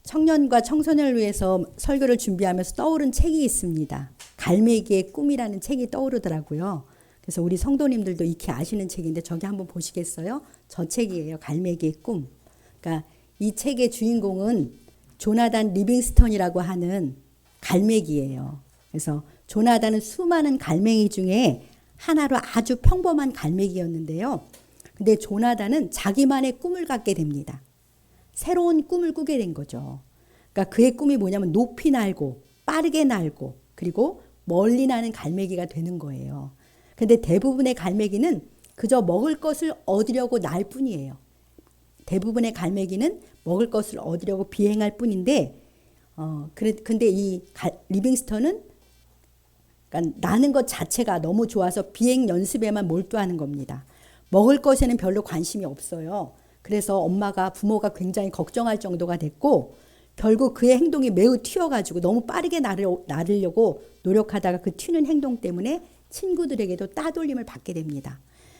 청년과 청소년을 위해서 설교를 준비하면서 떠오른 책이 있습니다. 갈매기의 꿈이라는 책이 떠오르더라고요. 그래서 우리 성도님들도 익히 아시는 책인데 저기 한번 보시겠어요? 저 책이에요. 갈매기의 꿈. 그러니까 이 책의 주인공은 조나단 리빙스턴이라고 하는 갈매기예요. 그래서 조나단은 수많은 갈매기 중에 하나로 아주 평범한 갈매기였는데요. 근데 조나단은 자기만의 꿈을 갖게 됩니다. 새로운 꿈을 꾸게 된 거죠. 그러니까 그의 꿈이 뭐냐면 높이 날고 빠르게 날고 그리고 멀리 나는 갈매기가 되는 거예요. 근데 대부분의 갈매기는 그저 먹을 것을 얻으려고 날 뿐이에요. 대부분의 갈매기는 먹을 것을 얻으려고 비행할 뿐인데 근데 이 리빙스턴은 그러니까 나는 것 자체가 너무 좋아서 비행 연습에만 몰두하는 겁니다. 먹을 것에는 별로 관심이 없어요. 그래서 부모가 굉장히 걱정할 정도가 됐고 결국 그의 행동이 매우 튀어가지고 너무 빠르게 나르려고 노력하다가 그 튀는 행동 때문에 친구들에게도 따돌림을 받게 됩니다.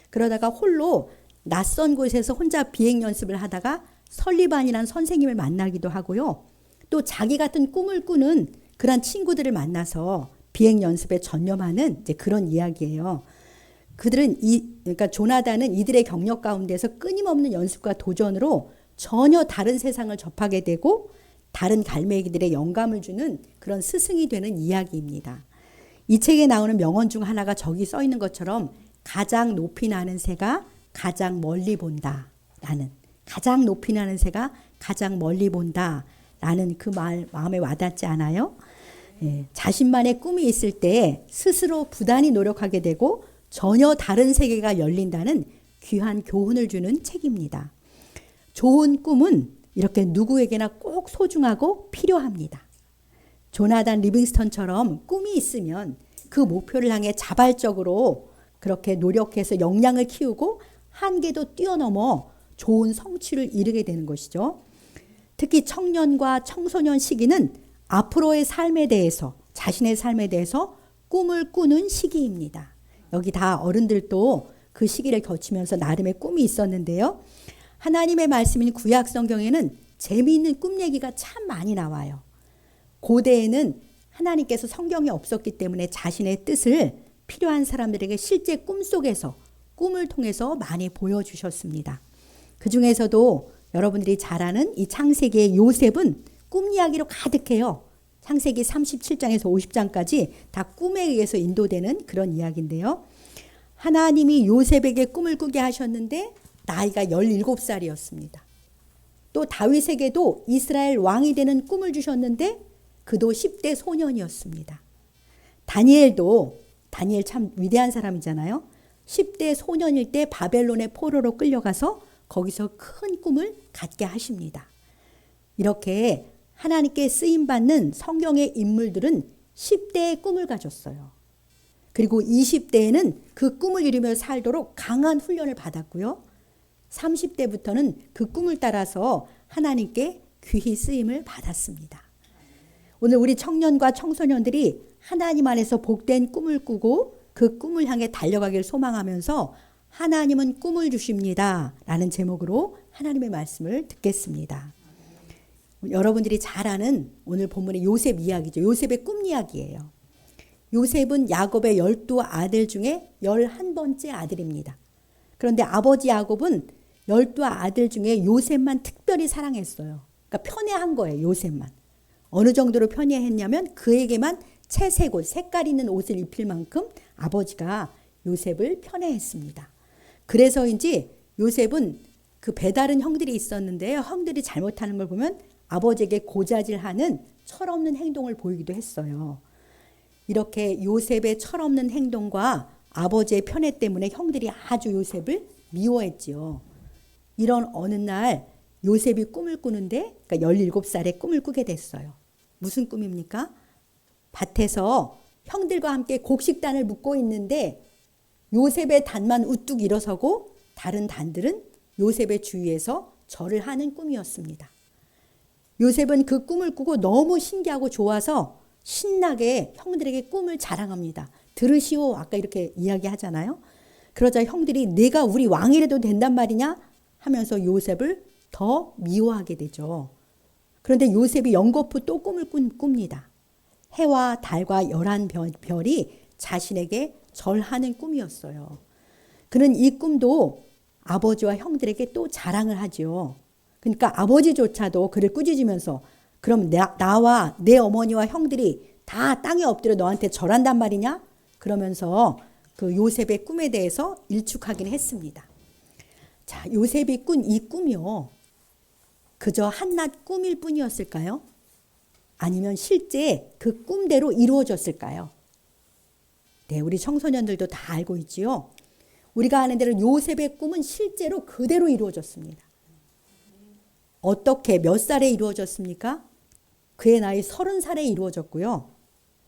그러다가 홀로 낯선 곳에서 혼자 비행 연습을 하다가 설리반이라는 선생님을 만나기도 하고요. 또 자기 같은 꿈을 꾸는 그런 친구들을 만나서 비행 연습에 전념하는 이제 그런 이야기예요. 그러니까 조나단은 이들의 경력 가운데서 끊임없는 연습과 도전으로 전혀 다른 세상을 접하게 되고 다른 갈매기들의 영감을 주는 그런 스승이 되는 이야기입니다. 이 책에 나오는 명언 중 하나가 저기 써 있는 것처럼 가장 높이 나는 새가 가장 멀리 본다. 가장 높이 나는 새가 가장 멀리 본다. 라는 그 말 마음에 와닿지 않아요? 예, 자신만의 꿈이 있을 때 스스로 부단히 노력하게 되고 전혀 다른 세계가 열린다는 귀한 교훈을 주는 책입니다. 좋은 꿈은 이렇게 누구에게나 꼭 소중하고 필요합니다. 조나단 리빙스턴처럼 꿈이 있으면 그 목표를 향해 자발적으로 그렇게 노력해서 역량을 키우고 한계도 뛰어넘어 좋은 성취를 이루게 되는 것이죠. 특히 청년과 청소년 시기는 앞으로의 삶에 대해서 자신의 삶에 대해서 꿈을 꾸는 시기입니다. 여기 다 어른들도 그 시기를 거치면서 나름의 꿈이 있었는데요. 하나님의 말씀인 구약 성경에는 재미있는 꿈 얘기가 참 많이 나와요. 고대에는 하나님께서 성경에 없었기 때문에 자신의 뜻을 필요한 사람들에게 실제 꿈속에서 꿈을 통해서 많이 보여주셨습니다. 그 중에서도 여러분들이 잘 아는 이 창세기의 요셉은 꿈 이야기로 가득해요. 창세기 37장에서 50장까지 다 꿈에 의해서 인도되는 그런 이야기인데요. 하나님이 요셉에게 꿈을 꾸게 하셨는데 나이가 17살이었습니다. 또 다윗에게도 이스라엘 왕이 되는 꿈을 주셨는데 그도 10대 소년이었습니다. 다니엘 참 위대한 사람이잖아요. 10대 소년일 때 바벨론의 포로로 끌려가서 거기서 큰 꿈을 갖게 하십니다. 이렇게 하나님께 쓰임받는 성경의 인물들은 10대의 꿈을 가졌어요. 그리고 20대에는 그 꿈을 이루며 살도록 강한 훈련을 받았고요. 30대부터는 그 꿈을 따라서 하나님께 귀히 쓰임을 받았습니다. 오늘 우리 청년과 청소년들이 하나님 안에서 복된 꿈을 꾸고 그 꿈을 향해 달려가길 소망하면서 하나님은 꿈을 주십니다. 라는 제목으로 하나님의 말씀을 듣겠습니다. 여러분들이 잘 아는 오늘 본문의 요셉 이야기죠. 요셉의 꿈 이야기예요. 요셉은 야곱의 12아들 중에 11번째 아들입니다. 그런데 아버지 야곱은 12아들 중에 요셉만 특별히 사랑했어요. 그러니까 편애한 거예요. 요셉만. 어느 정도로 편애했냐면 그에게만 채색 옷, 색깔 있는 옷을 입힐 만큼 아버지가 요셉을 편애했습니다. 그래서인지 요셉은 그 배다른 형들이 있었는데요. 형들이 잘못하는 걸 보면 아버지에게 고자질하는 철없는 행동을 보이기도 했어요. 이렇게 요셉의 철없는 행동과 아버지의 편애 때문에 형들이 아주 요셉을 미워했지요. 이런 어느 날 요셉이 꿈을 꾸는데 그러니까 17살에 꿈을 꾸게 됐어요. 무슨 꿈입니까? 밭에서 형들과 함께 곡식단을 묶고 있는데 요셉의 단만 우뚝 일어서고 다른 단들은 요셉의 주위에서 절을 하는 꿈이었습니다. 요셉은 그 꿈을 꾸고 너무 신기하고 좋아서 신나게 형들에게 꿈을 자랑합니다. 들으시오. 아까 이렇게 이야기하잖아요. 그러자 형들이 내가 우리 왕이라도 된단 말이냐 하면서 요셉을 더 미워하게 되죠. 그런데 요셉이 연거푸 또 꿈을 꿉니다. 해와 달과 11별이 자신에게 절하는 꿈이었어요. 그는 이 꿈도 아버지와 형들에게 또 자랑을 하죠. 그러니까 아버지조차도 그를 꾸짖으면서 그럼 나와 내 어머니와 형들이 다 땅에 엎드려 너한테 절한단 말이냐? 그러면서 그 요셉의 꿈에 대해서 일축하긴 했습니다. 자, 요셉이 꾼 이 꿈이요. 그저 한낱 꿈일 뿐이었을까요? 아니면 실제 그 꿈대로 이루어졌을까요? 네, 우리 청소년들도 다 알고 있지요. 우리가 아는 대로 요셉의 꿈은 실제로 그대로 이루어졌습니다. 어떻게 몇 살에 이루어졌습니까? 그의 나이 30살에 이루어졌고요.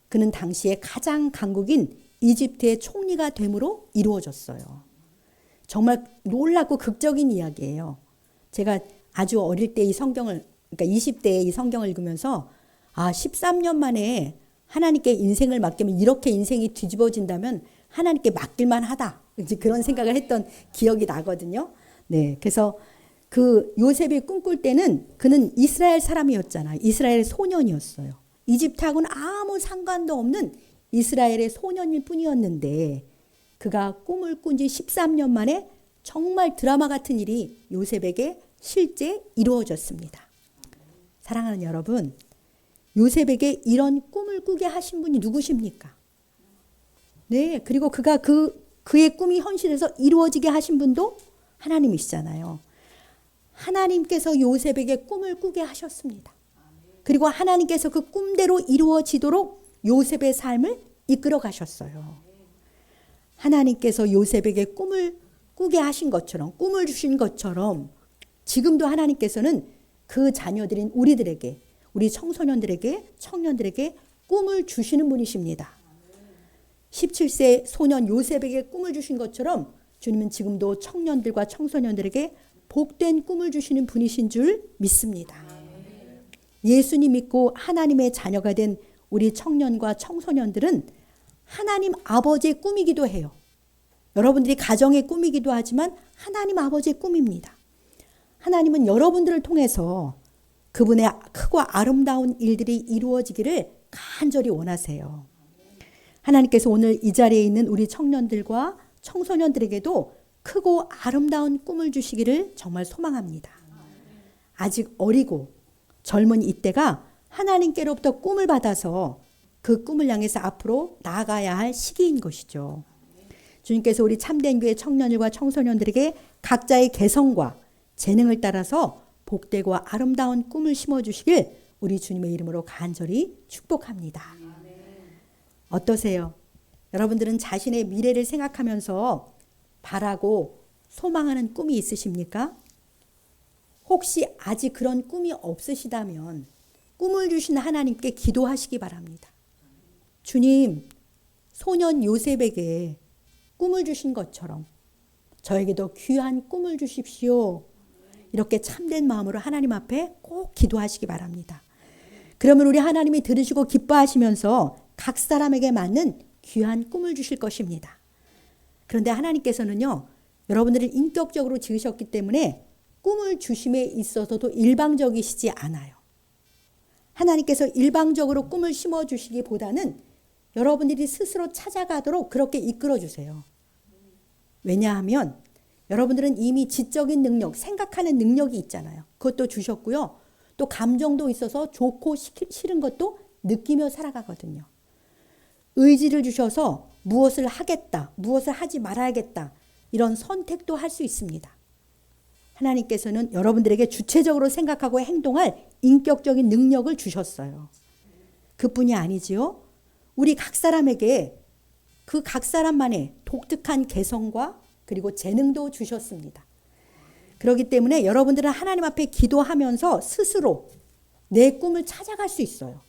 그는 당시에 가장 강국인 이집트의 총리가 됨으로 이루어졌어요. 정말 놀랍고 극적인 이야기예요. 제가 아주 어릴 때 이 성경을, 그러니까 20대에 이 성경을 읽으면서 13년 만에 하나님께 인생을 맡기면 이렇게 인생이 뒤집어진다면 하나님께 맡길만 하다. 이제 그런 생각을 했던 기억이 나거든요. 네, 그래서 그 요셉이 꿈꿀 때는 그는 이스라엘 사람이었잖아요. 이스라엘의 소년이었어요. 이집트하고는 아무 상관도 없는 이스라엘의 소년일 뿐이었는데 그가 꿈을 꾼 지 13년 만에 정말 드라마 같은 일이 요셉에게 실제 이루어졌습니다. 사랑하는 여러분, 요셉에게 이런 꿈을 꾸게 하신 분이 누구십니까? 네, 그리고 그가 그의 꿈이 현실에서 이루어지게 하신 분도 하나님이시잖아요. 하나님께서 요셉에게 꿈을 꾸게 하셨습니다. 그리고 하나님께서 그 꿈대로 이루어지도록 요셉의 삶을 이끌어 가셨어요. 하나님께서 요셉에게 꿈을 꾸게 하신 것처럼, 꿈을 주신 것처럼 지금도 하나님께서는 그 자녀들인 우리들에게, 우리 청소년들에게, 청년들에게 꿈을 주시는 분이십니다. 17세 소년 요셉에게 꿈을 주신 것처럼 주님은 지금도 청년들과 청소년들에게 복된 꿈을 주시는 분이신 줄 믿습니다. 예수님 믿고 하나님의 자녀가 된 우리 청년과 청소년들은 하나님 아버지의 꿈이기도 해요. 여러분들이 가정의 꿈이기도 하지만 하나님 아버지의 꿈입니다. 하나님은 여러분들을 통해서 그분의 크고 아름다운 일들이 이루어지기를 간절히 원하세요. 하나님께서 오늘 이 자리에 있는 우리 청년들과 청소년들에게도 크고 아름다운 꿈을 주시기를 정말 소망합니다. 아직 어리고 젊은 이때가 하나님께로부터 꿈을 받아서 그 꿈을 향해서 앞으로 나아가야 할 시기인 것이죠. 주님께서 우리 참된 교회 청년들과 청소년들에게 각자의 개성과 재능을 따라서 복되고 아름다운 꿈을 심어주시길 우리 주님의 이름으로 간절히 축복합니다. 어떠세요? 여러분들은 자신의 미래를 생각하면서 바라고 소망하는 꿈이 있으십니까? 혹시 아직 그런 꿈이 없으시다면 꿈을 주신 하나님께 기도하시기 바랍니다. 주님, 소년 요셉에게 꿈을 주신 것처럼 저에게도 귀한 꿈을 주십시오. 이렇게 참된 마음으로 하나님 앞에 꼭 기도하시기 바랍니다. 그러면 우리 하나님이 들으시고 기뻐하시면서 각 사람에게 맞는 귀한 꿈을 주실 것입니다. 그런데 하나님께서는요, 여러분들을 인격적으로 지으셨기 때문에 꿈을 주심에 있어서도 일방적이시지 않아요. 하나님께서 일방적으로 꿈을 심어주시기보다는 여러분들이 스스로 찾아가도록 그렇게 이끌어주세요. 왜냐하면 여러분들은 이미 지적인 능력, 생각하는 능력이 있잖아요. 그것도 주셨고요. 또 감정도 있어서 좋고 싫은 것도 느끼며 살아가거든요. 의지를 주셔서 무엇을 하겠다, 무엇을 하지 말아야겠다 이런 선택도 할 수 있습니다. 하나님께서는 여러분들에게 주체적으로 생각하고 행동할 인격적인 능력을 주셨어요. 그뿐이 아니지요. 우리 각 사람에게 그 각 사람만의 독특한 개성과 그리고 재능도 주셨습니다. 그렇기 때문에 여러분들은 하나님 앞에 기도하면서 스스로 내 꿈을 찾아갈 수 있어요.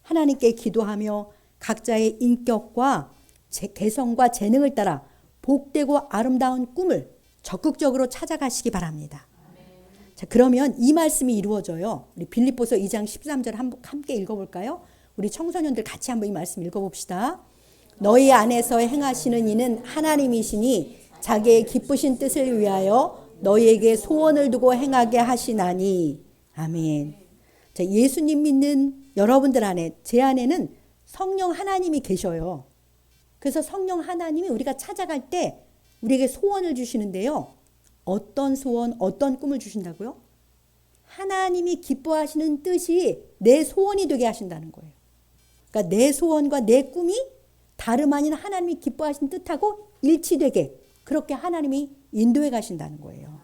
하나님께 기도하며 각자의 인격과 개성과 재능을 따라 복되고 아름다운 꿈을 적극적으로 찾아가시기 바랍니다. 자, 그러면 이 말씀이 이루어져요. 우리 빌립보서 2장 13절 함께 읽어볼까요? 우리 청소년들 같이 한번 이 말씀 읽어봅시다. 너희 안에서 행하시는 이는 하나님이시니 자기의 기쁘신 뜻을 위하여 너희에게 소원을 두고 행하게 하시나니. 아멘. 자, 예수님 믿는 여러분들 안에, 제 안에는 성령 하나님이 계셔요. 그래서 성령 하나님이 우리가 찾아갈 때 우리에게 소원을 주시는데요. 어떤 소원, 어떤 꿈을 주신다고요? 하나님이 기뻐하시는 뜻이 내 소원이 되게 하신다는 거예요. 그러니까 내 소원과 내 꿈이 다름 아닌 하나님이 기뻐하시는 뜻하고 일치되게 그렇게 하나님이 인도해 가신다는 거예요.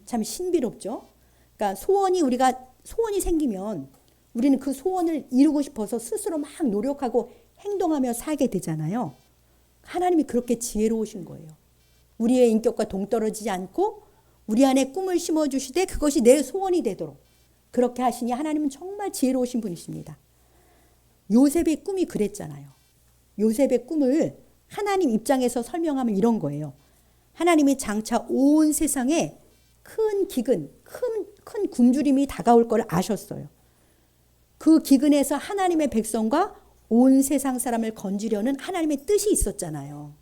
참 신비롭죠? 그러니까 우리가 소원이 생기면 우리는 그 소원을 이루고 싶어서 스스로 막 노력하고 행동하며 살게 되잖아요. 하나님이 그렇게 지혜로우신 거예요. 우리의 인격과 동떨어지지 않고 우리 안에 꿈을 심어주시되 그것이 내 소원이 되도록 그렇게 하시니 하나님은 정말 지혜로우신 분이십니다. 요셉의 꿈이 그랬잖아요. 요셉의 꿈을 하나님 입장에서 설명하면 이런 거예요. 하나님이 장차 온 세상에 큰 기근, 큰 굶주림이 다가올 걸 아셨어요. 그 기근에서 하나님의 백성과 온 세상 사람을 건지려는 하나님의 뜻이 있었잖아요.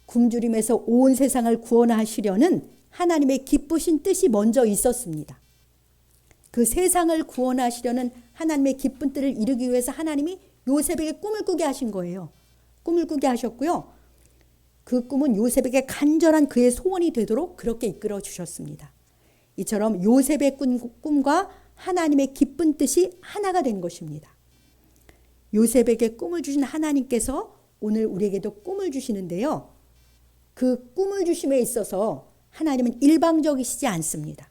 굶주림에서 온 세상을 구원하시려는 하나님의 기쁘신 뜻이 먼저 있었습니다. 그 세상을 구원하시려는 하나님의 기쁜 뜻을 이루기 위해서 하나님이 요셉에게 꿈을 꾸게 하신 거예요. 꿈을 꾸게 하셨고요. 그 꿈은 요셉에게 간절한 그의 소원이 되도록 그렇게 이끌어 주셨습니다. 이처럼 요셉의 꿈과 하나님의 기쁜 뜻이 하나가 된 것입니다. 요셉에게 꿈을 주신 하나님께서 오늘 우리에게도 꿈을 주시는데요. 그 꿈을 주심에 있어서 하나님은 일방적이시지 않습니다.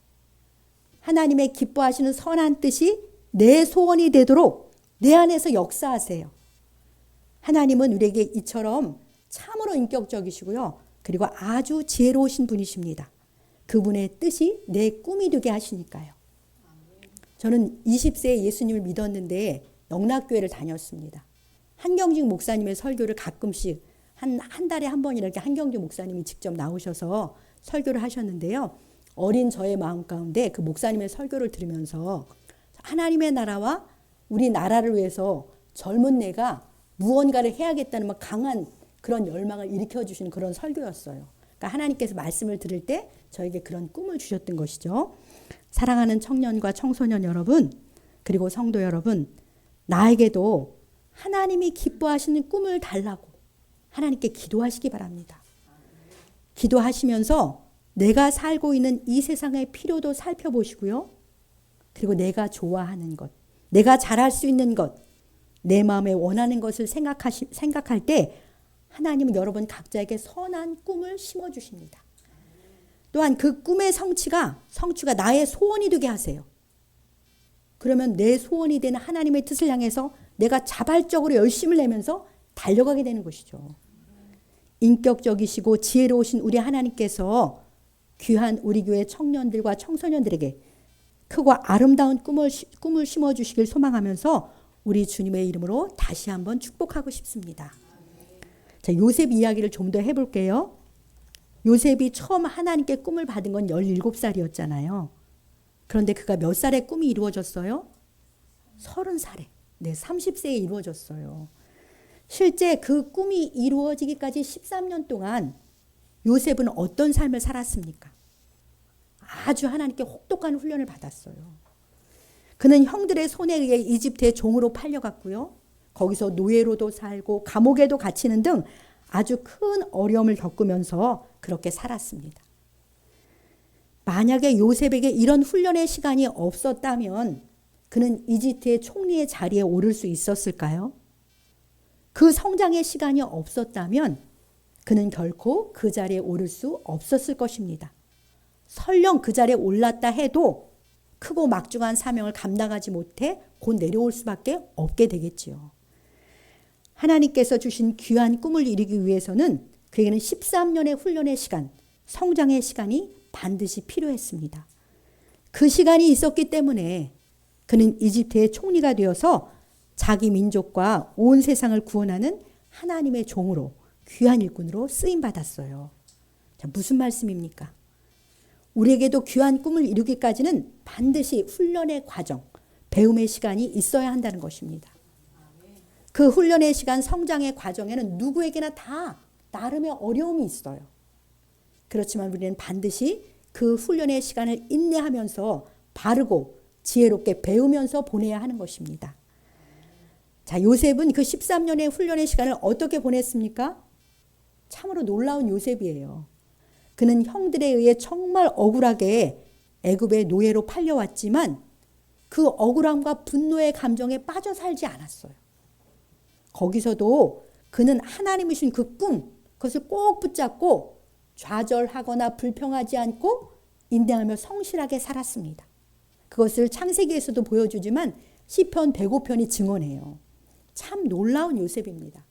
하나님의 기뻐하시는 선한 뜻이 내 소원이 되도록 내 안에서 역사하세요. 하나님은 우리에게 이처럼 참으로 인격적이시고요. 그리고 아주 지혜로우신 분이십니다. 그분의 뜻이 내 꿈이 되게 하시니까요. 저는 20세에 예수님을 믿었는데 영락교회를 다녔습니다. 한경직 목사님의 설교를 가끔씩 한 달에 한 번 이렇게 한경직 목사님이 직접 나오셔서 설교를 하셨는데요. 어린 저의 마음 가운데 그 목사님의 설교를 들으면서 하나님의 나라와 우리 나라를 위해서 젊은 내가 무언가를 해야겠다는 강한 그런 열망을 일으켜주시는 그런 설교였어요. 그러니까 하나님께서 말씀을 들을 때 저에게 그런 꿈을 주셨던 것이죠. 사랑하는 청년과 청소년 여러분, 그리고 성도 여러분, 나에게도 하나님이 기뻐하시는 꿈을 달라고 하나님께 기도하시기 바랍니다. 기도하시면서 내가 살고 있는 이 세상의 필요도 살펴보시고요. 그리고 내가 좋아하는 것, 내가 잘할 수 있는 것, 내 마음에 원하는 것을 생각할 때 하나님은 여러분 각자에게 선한 꿈을 심어주십니다. 또한 그 꿈의 성취가 나의 소원이 되게 하세요. 그러면 내 소원이 되는 하나님의 뜻을 향해서 내가 자발적으로 열심을 내면서 달려가게 되는 것이죠. 인격적이시고 지혜로우신 우리 하나님께서 귀한 우리 교회 청년들과 청소년들에게 크고 아름다운 꿈을 심어주시길 소망하면서 우리 주님의 이름으로 다시 한번 축복하고 싶습니다. 자, 요셉 이야기를 좀 더 해볼게요. 요셉이 처음 하나님께 꿈을 받은 건 17살이었잖아요. 그런데 그가 몇 살에 꿈이 이루어졌어요? 30살에. 네, 30세에 이루어졌어요. 실제 그 꿈이 이루어지기까지 13년 동안 요셉은 어떤 삶을 살았습니까? 아주 하나님께 혹독한 훈련을 받았어요. 그는 형들의 손에 의해 이집트의 종으로 팔려갔고요. 거기서 노예로도 살고 감옥에도 갇히는 등 아주 큰 어려움을 겪으면서 그렇게 살았습니다. 만약에 요셉에게 이런 훈련의 시간이 없었다면 그는 이집트의 총리의 자리에 오를 수 있었을까요? 그 성장의 시간이 없었다면 그는 결코 그 자리에 오를 수 없었을 것입니다. 설령 그 자리에 올랐다 해도 크고 막중한 사명을 감당하지 못해 곧 내려올 수밖에 없게 되겠지요. 하나님께서 주신 귀한 꿈을 이루기 위해서는 그에게는 13년의 훈련의 시간, 성장의 시간이 반드시 필요했습니다. 그 시간이 있었기 때문에 그는 이집트의 총리가 되어서 자기 민족과 온 세상을 구원하는 하나님의 종으로 귀한 일꾼으로 쓰임받았어요. 자, 무슨 말씀입니까? 우리에게도 귀한 꿈을 이루기까지는 반드시 훈련의 과정, 배움의 시간이 있어야 한다는 것입니다. 그 훈련의 시간, 성장의 과정에는 누구에게나 다 나름의 어려움이 있어요. 그렇지만 우리는 반드시 그 훈련의 시간을 인내하면서 바르고 지혜롭게 배우면서 보내야 하는 것입니다. 자, 요셉은 그 13년의 훈련의 시간을 어떻게 보냈습니까? 참으로 놀라운 요셉이에요. 그는 형들에 의해 정말 억울하게 애굽의 노예로 팔려왔지만 그 억울함과 분노의 감정에 빠져 살지 않았어요. 거기서도 그는 하나님이 주신 그 꿈, 그것을 꼭 붙잡고 좌절하거나 불평하지 않고 인내하며 성실하게 살았습니다. 그것을 창세기에서도 보여주지만 시편 105편이 증언해요. 참 놀라운 요셉입니다.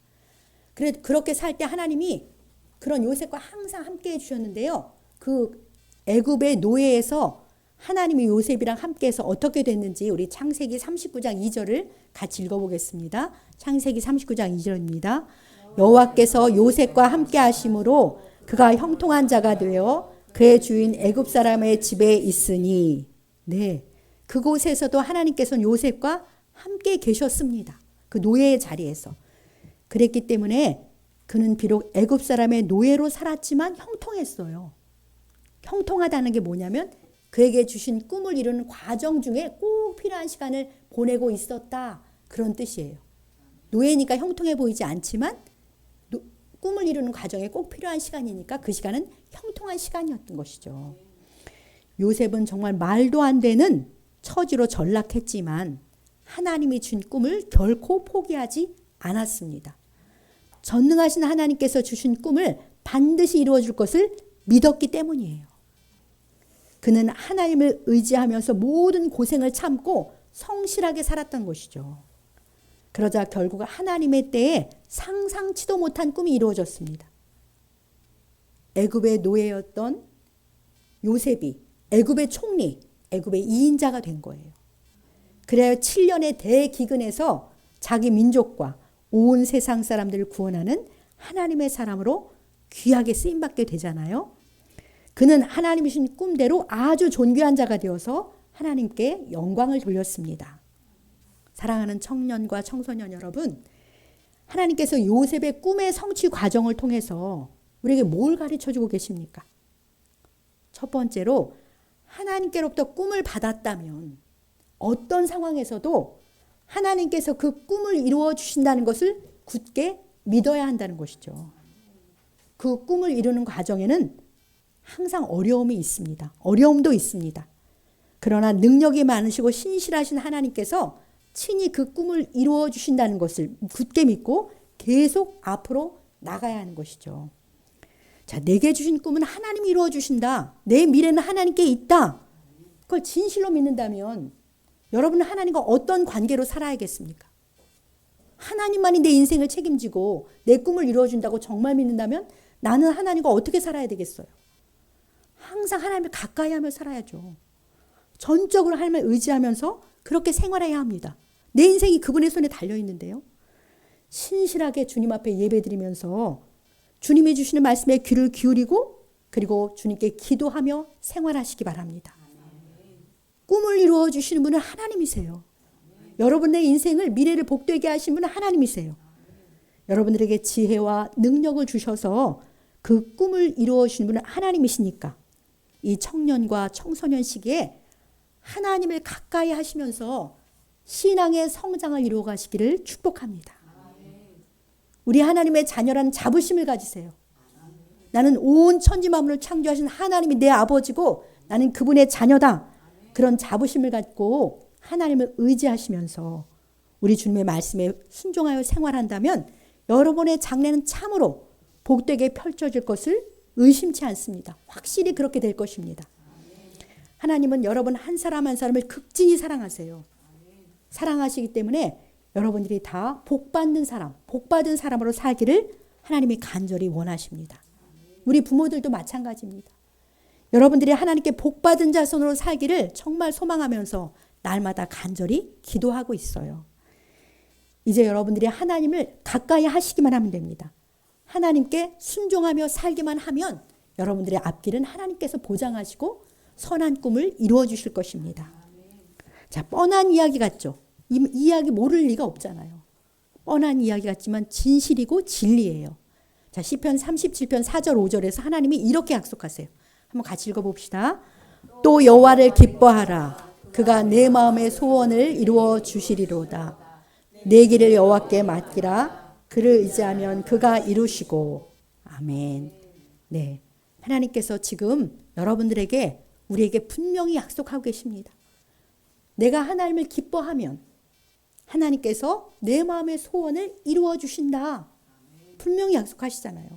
그렇게 살 때 하나님이 그런 요셉과 항상 함께 해주셨는데요. 그 애굽의 노예에서 하나님이 요셉이랑 함께해서 어떻게 됐는지 우리 창세기 39장 2절을 같이 읽어보겠습니다. 창세기 39장 2절입니다. 여호와께서 요셉과 함께 하심으로 그가 형통한 자가 되어 그의 주인 애굽 사람의 집에 있으니, 네, 그곳에서도 하나님께서는 요셉과 함께 계셨습니다. 그 노예의 자리에서. 그랬기 때문에 그는 비록 애굽 사람의 노예로 살았지만 형통했어요. 형통하다는 게 뭐냐면 그에게 주신 꿈을 이루는 과정 중에 꼭 필요한 시간을 보내고 있었다, 그런 뜻이에요. 노예니까 형통해 보이지 않지만 꿈을 이루는 과정에 꼭 필요한 시간이니까 그 시간은 형통한 시간이었던 것이죠. 요셉은 정말 말도 안 되는 처지로 전락했지만 하나님이 준 꿈을 결코 포기하지 않았습니다. 전능하신 하나님께서 주신 꿈을 반드시 이루어 줄 것을 믿었기 때문이에요. 그는 하나님을 의지하면서 모든 고생을 참고 성실하게 살았던 것이죠. 그러자 결국 하나님의 때에 상상치도 못한 꿈이 이루어졌습니다. 애굽의 노예였던 요셉이 애굽의 총리, 애굽의 2인자가 된 거예요. 그래야 7년의 대기근에서 자기 민족과 온 세상 사람들을 구원하는 하나님의 사람으로 귀하게 쓰임받게 되잖아요. 그는 하나님이 주신 꿈대로 아주 존귀한 자가 되어서 하나님께 영광을 돌렸습니다. 사랑하는 청년과 청소년 여러분, 하나님께서 요셉의 꿈의 성취 과정을 통해서 우리에게 뭘 가르쳐주고 계십니까? 첫 번째로 하나님께로부터 꿈을 받았다면 어떤 상황에서도 하나님께서 그 꿈을 이루어 주신다는 것을 굳게 믿어야 한다는 것이죠. 그 꿈을 이루는 과정에는 항상 어려움이 있습니다. 어려움도 있습니다. 그러나 능력이 많으시고 신실하신 하나님께서 친히 그 꿈을 이루어 주신다는 것을 굳게 믿고 계속 앞으로 나가야 하는 것이죠. 자, 내게 주신 꿈은 하나님이 이루어 주신다. 내 미래는 하나님께 있다. 그걸 진실로 믿는다면 여러분은 하나님과 어떤 관계로 살아야겠습니까? 하나님만이 내 인생을 책임지고 내 꿈을 이루어 준다고 정말 믿는다면 나는 하나님과 어떻게 살아야 되겠어요? 항상 하나님을 가까이 하며 살아야죠. 전적으로 하나님을 의지하면서 그렇게 생활해야 합니다. 내 인생이 그분의 손에 달려있는데요. 신실하게 주님 앞에 예배드리면서 주님이 주시는 말씀에 귀를 기울이고 그리고 주님께 기도하며 생활하시기 바랍니다. 꿈을 이루어 주시는 분은 하나님이세요. 여러분의 인생을 미래를 복되게 하신 분은 하나님이세요. 여러분들에게 지혜와 능력을 주셔서 그 꿈을 이루어 주시는 분은 하나님이시니까 이 청년과 청소년 시기에 하나님을 가까이 하시면서 신앙의 성장을 이루어 가시기를 축복합니다. 우리 하나님의 자녀라는 자부심을 가지세요. 나는 온 천지 만물을 창조하신 하나님이 내 아버지고 나는 그분의 자녀다. 그런 자부심을 갖고 하나님을 의지하시면서 우리 주님의 말씀에 순종하여 생활한다면 여러분의 장래는 참으로 복되게 펼쳐질 것을 의심치 않습니다. 확실히 그렇게 될 것입니다. 하나님은 여러분 한 사람 한 사람을 극진히 사랑하세요. 사랑하시기 때문에 여러분들이 다 복받는 사람, 복받은 사람으로 살기를 하나님이 간절히 원하십니다. 우리 부모들도 마찬가지입니다. 여러분들이 하나님께 복받은 자손으로 살기를 정말 소망하면서 날마다 간절히 기도하고 있어요. 이제 여러분들이 하나님을 가까이 하시기만 하면 됩니다. 하나님께 순종하며 살기만 하면 여러분들의 앞길은 하나님께서 보장하시고 선한 꿈을 이루어 주실 것입니다. 자, 뻔한 이야기 같죠? 이 이야기 모를 리가 없잖아요. 뻔한 이야기 같지만 진실이고 진리예요. 자, 시편 37편 4절 5절에서 하나님이 이렇게 약속하세요. 한번 같이 읽어봅시다. 또 여호와를 기뻐하라. 그가 내 마음의 소원을 이루어 주시리로다. 내 길을 여호와께 맡기라. 그를 의지하면 그가 이루시고. 아멘. 네, 하나님께서 지금 여러분들에게 우리에게 분명히 약속하고 계십니다. 내가 하나님을 기뻐하면 하나님께서 내 마음의 소원을 이루어 주신다. 분명히 약속하시잖아요.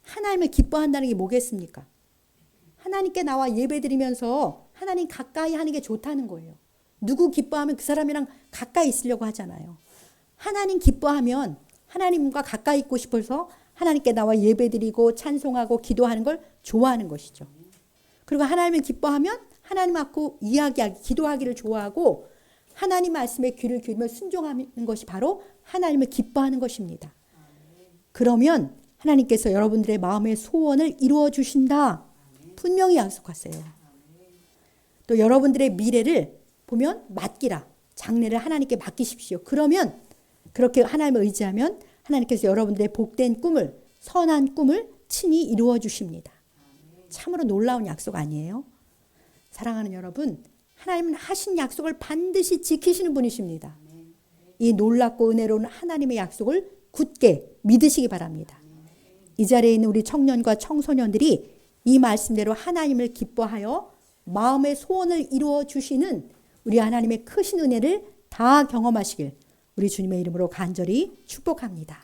하나님을 기뻐한다는 게 뭐겠습니까? 하나님께 나와 예배드리면서 하나님 가까이 하는 게 좋다는 거예요. 누구 기뻐하면 그 사람이랑 가까이 있으려고 하잖아요. 하나님 기뻐하면 하나님과 가까이 있고 싶어서 하나님께 나와 예배드리고 찬송하고 기도하는 걸 좋아하는 것이죠. 그리고 하나님을 기뻐하면 하나님하고 이야기하기, 기도하기를 좋아하고 하나님 말씀에 귀를 기울이며 순종하는 것이 바로 하나님을 기뻐하는 것입니다. 그러면 하나님께서 여러분들의 마음의 소원을 이루어 주신다. 분명히 약속하세요. 또 여러분들의 미래를 보면 맡기라. 장래를 하나님께 맡기십시오. 그러면 그렇게 하나님을 의지하면 하나님께서 여러분들의 복된 꿈을, 선한 꿈을 친히 이루어 주십니다. 참으로 놀라운 약속 아니에요? 사랑하는 여러분, 하나님은 하신 약속을 반드시 지키시는 분이십니다. 이 놀랍고 은혜로운 하나님의 약속을 굳게 믿으시기 바랍니다. 이 자리에 있는 우리 청년과 청소년들이 이 말씀대로 하나님을 기뻐하여 마음의 소원을 이루어 주시는 우리 하나님의 크신 은혜를 다 경험하시길 우리 주님의 이름으로 간절히 축복합니다.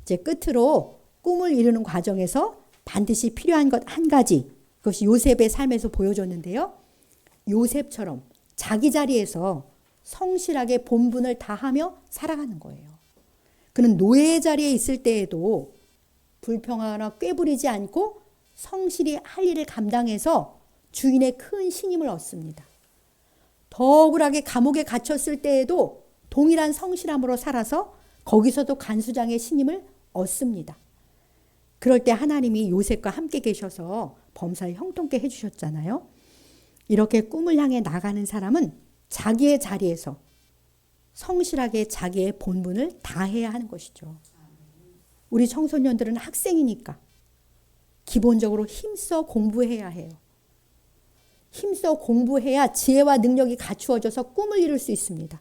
이제 끝으로 꿈을 이루는 과정에서 반드시 필요한 것 한 가지, 그것이 요셉의 삶에서 보여줬는데요. 요셉처럼 자기 자리에서 성실하게 본분을 다하며 살아가는 거예요. 그는 노예의 자리에 있을 때에도 불평하거나 꾀부리지 않고 성실히 할 일을 감당해서 주인의 큰 신임을 얻습니다. 더 억울하게 감옥에 갇혔을 때에도 동일한 성실함으로 살아서 거기서도 간수장의 신임을 얻습니다. 그럴 때 하나님이 요셉과 함께 계셔서 범사를 형통케 해주셨잖아요. 이렇게 꿈을 향해 나가는 사람은 자기의 자리에서 성실하게 자기의 본분을 다해야 하는 것이죠. 우리 청소년들은 학생이니까 기본적으로 힘써 공부해야 해요. 힘써 공부해야 지혜와 능력이 갖추어져서 꿈을 이룰 수 있습니다.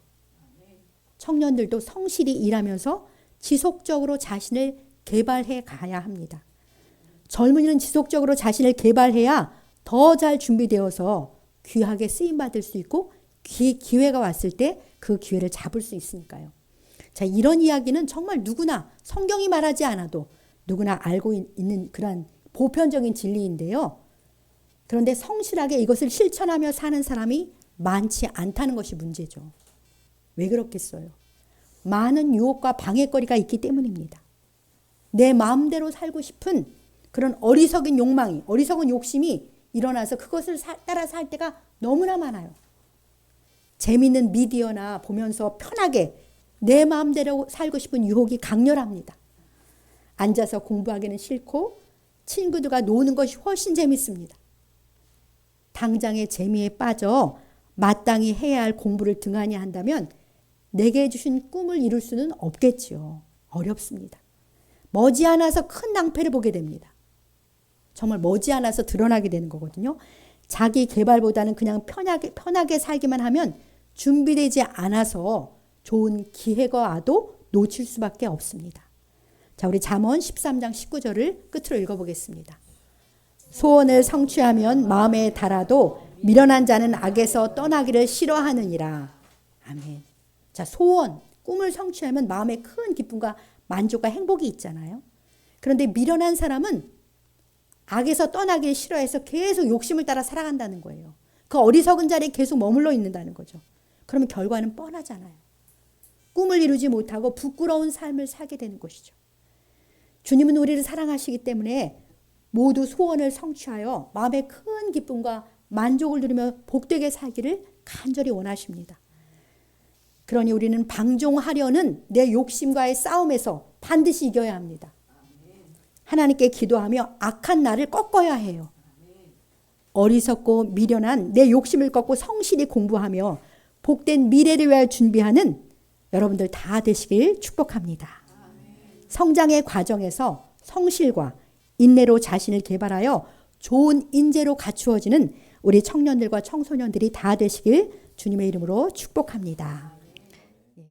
청년들도 성실히 일하면서 지속적으로 자신을 개발해 가야 합니다. 젊은이는 지속적으로 자신을 개발해야 더 잘 준비되어서 귀하게 쓰임받을 수 있고 기회가 왔을 때 그 기회를 잡을 수 있으니까요. 자, 이런 이야기는 정말 누구나 성경이 말하지 않아도 누구나 알고 있는 그런 보편적인 진리인데요. 그런데 성실하게 이것을 실천하며 사는 사람이 많지 않다는 것이 문제죠. 왜 그렇겠어요? 많은 유혹과 방해거리가 있기 때문입니다. 내 마음대로 살고 싶은 그런 어리석은 욕망이, 어리석은 욕심이 일어나서 그것을 따라 살 때가 너무나 많아요. 재미있는 미디어나 보면서 편하게 내 마음대로 살고 싶은 유혹이 강렬합니다. 앉아서 공부하기는 싫고 친구들과 노는 것이 훨씬 재밌습니다. 당장의 재미에 빠져 마땅히 해야 할 공부를 등한히 한다면 내게 주신 꿈을 이룰 수는 없겠지요. 어렵습니다. 머지않아서 큰 낭패를 보게 됩니다. 정말 머지않아서 드러나게 되는 거거든요. 자기 개발보다는 그냥 편하게 살기만 하면 준비되지 않아서 좋은 기회가 와도 놓칠 수밖에 없습니다. 자, 우리 잠언 13장 19절을 끝으로 읽어보겠습니다. 소원을 성취하면 마음에 달아도 미련한 자는 악에서 떠나기를 싫어하느니라. 아멘. 자, 소원, 꿈을 성취하면 마음에 큰 기쁨과 만족과 행복이 있잖아요. 그런데 미련한 사람은 악에서 떠나기를 싫어해서 계속 욕심을 따라 살아간다는 거예요. 그 어리석은 자리에 계속 머물러 있는다는 거죠. 그러면 결과는 뻔하잖아요. 꿈을 이루지 못하고 부끄러운 삶을 살게 되는 것이죠. 주님은 우리를 사랑하시기 때문에 모두 소원을 성취하여 마음의 큰 기쁨과 만족을 누리며 복되게 살기를 간절히 원하십니다. 그러니 우리는 방종하려는 내 욕심과의 싸움에서 반드시 이겨야 합니다. 하나님께 기도하며 악한 나를 꺾어야 해요. 어리석고 미련한 내 욕심을 꺾고 성실히 공부하며 복된 미래를 위하여 준비하는 여러분들 다 되시길 축복합니다. 성장의 과정에서 성실과 인내로 자신을 개발하여 좋은 인재로 갖추어지는 우리 청년들과 청소년들이 다 되시길 주님의 이름으로 축복합니다.